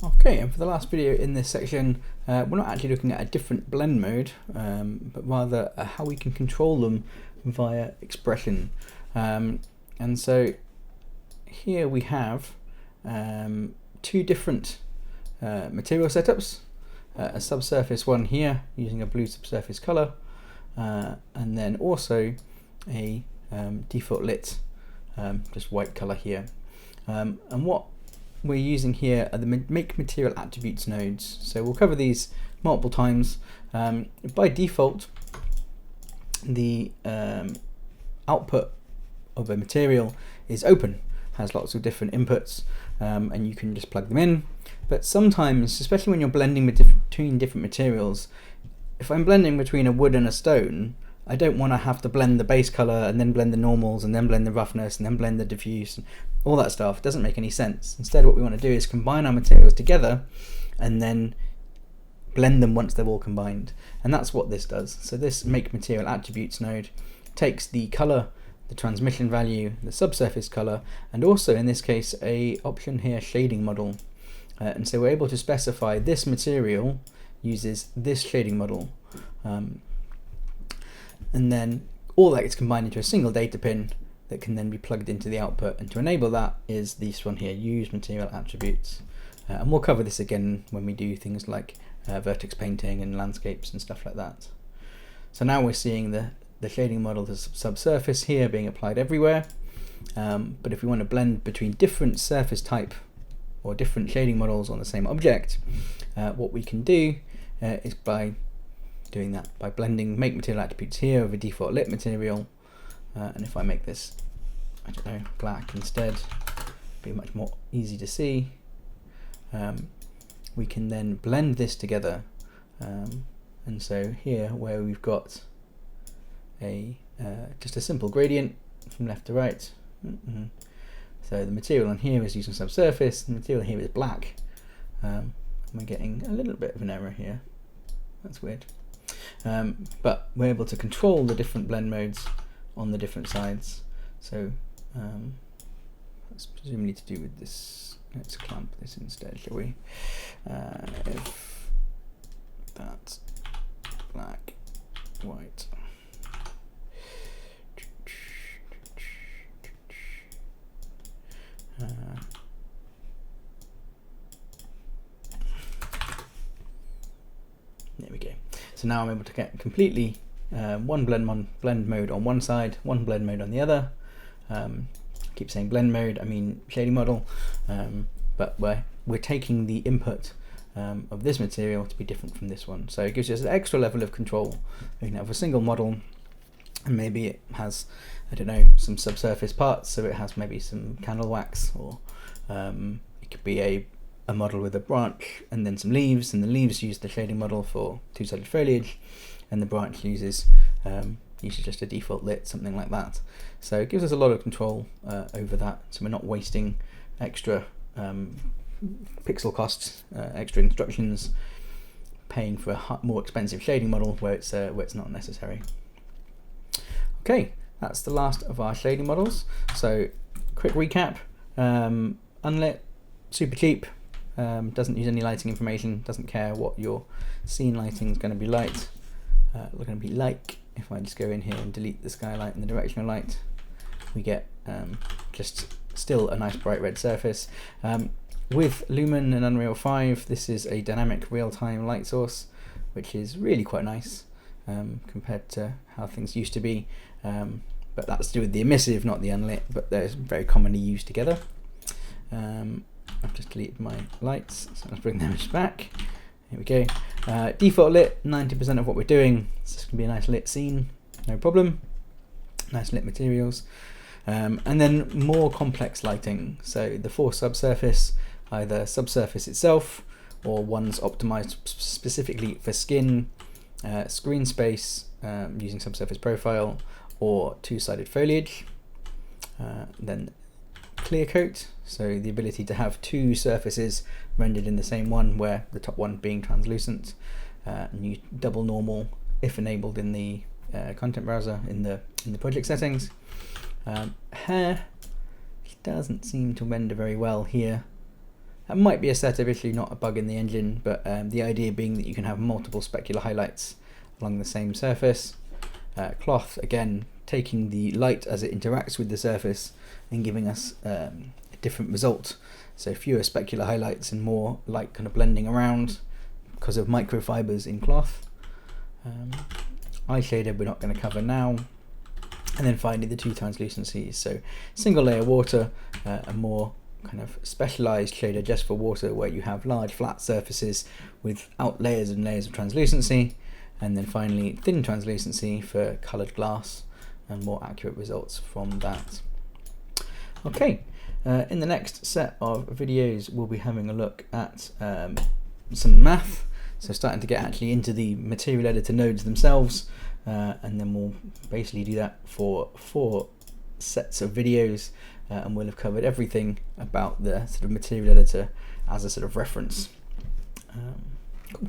Okay, and for the last video in this section, we're not actually looking at a different blend mode, but rather how we can control them via expression. And so here we have two different material setups, a subsurface one here using a blue subsurface color, and then also a default lit, just white color here. And what we're using here are the make material attributes nodes. So we'll cover these multiple times. By default, the output of a material is open, has lots of different inputs, and you can just plug them in. But sometimes, especially when you're blending between different materials, if I'm blending between a wood and a stone, I don't want to have to blend the base color and then blend the normals and then blend the roughness and then blend the diffuse and all that stuff. It doesn't make any sense. Instead, what we want to do is combine our materials together and then blend them once they're all combined. And that's what this does. So this make material attributes node takes the color, the transmission value, the subsurface color, and also in this case a option here, shading model. And so we're able to specify this material uses this shading model. And then all that gets combined into a single data pin that can then be plugged into the output. And to enable that is this one here, use material attributes. And we'll cover this again when we do things like vertex painting and landscapes and stuff like that. So now we're seeing the shading model, the subsurface here being applied everywhere. But if we want to blend between different surface type or different shading models on the same object, what we can do is by doing that by blending make material attributes here with a default lit material, and if I make this, I don't know, black instead, be much more easy to see. We can then blend this together, and so here where we've got a just a simple gradient from left to right. So the material on here is using subsurface, the material here is black. We're getting a little bit of an error here. That's weird. But we're able to control the different blend modes on the different sides. So that's presumably to do with this. Let's clamp this instead, shall we? If that's black, white. There we go. So now I'm able to get completely one blend mode on one side, one blend mode on the other. I keep saying blend mode, I mean shading model, but we're taking the input of this material to be different from this one. So it gives us an extra level of control. We can have a single model, and maybe it has, I don't know, some subsurface parts, so it has maybe some candle wax, or it could be a model with a branch and then some leaves, and the leaves use the shading model for two-sided foliage, and the branch uses just a default lit, something like that. So it gives us a lot of control over that, so we're not wasting extra pixel costs, extra instructions, paying for a more expensive shading model where it's not necessary. Okay, that's the last of our shading models. So quick recap, unlit, super cheap, doesn't use any lighting information, doesn't care what your scene lighting is going to be like. We're going to be like, if I just go in here and delete the skylight and the directional light, we get just still a nice bright red surface. With Lumen and Unreal 5, this is a dynamic real-time light source, which is really quite nice compared to how things used to be. But that's to do with the emissive, not the unlit, but they're very commonly used together. I've just deleted my lights, so let's bring them back. Here we go. Default lit, 90% of what we're doing. It's just going to be a nice lit scene, no problem. Nice lit materials. And then more complex lighting. So the for subsurface, either subsurface itself, or one's optimized specifically for skin, screen space, using subsurface profile, or two-sided foliage. Then clear coat, so the ability to have two surfaces rendered in the same one, where the top one being translucent, and you double normal if enabled in the content browser in the project settings. Hair doesn't seem to render very well here. That might be a setup issue, not a bug in the engine, but the idea being that you can have multiple specular highlights along the same surface. Cloth, again, taking the light as it interacts with the surface and giving us a different result. So fewer specular highlights and more light kind of blending around because of microfibers in cloth. Eye shader we're not going to cover now. And then finally the two translucencies. So single layer water, a more kind of specialized shader just for water where you have large flat surfaces without layers and layers of translucency. And then finally thin translucency for colored glass and more accurate results from that. Okay, in the next set of videos we'll be having a look at some math, so starting to get actually into the material editor nodes themselves, and then we'll basically do that for 4 sets of videos, and we'll have covered everything about the sort of material editor as a sort of reference. Cool.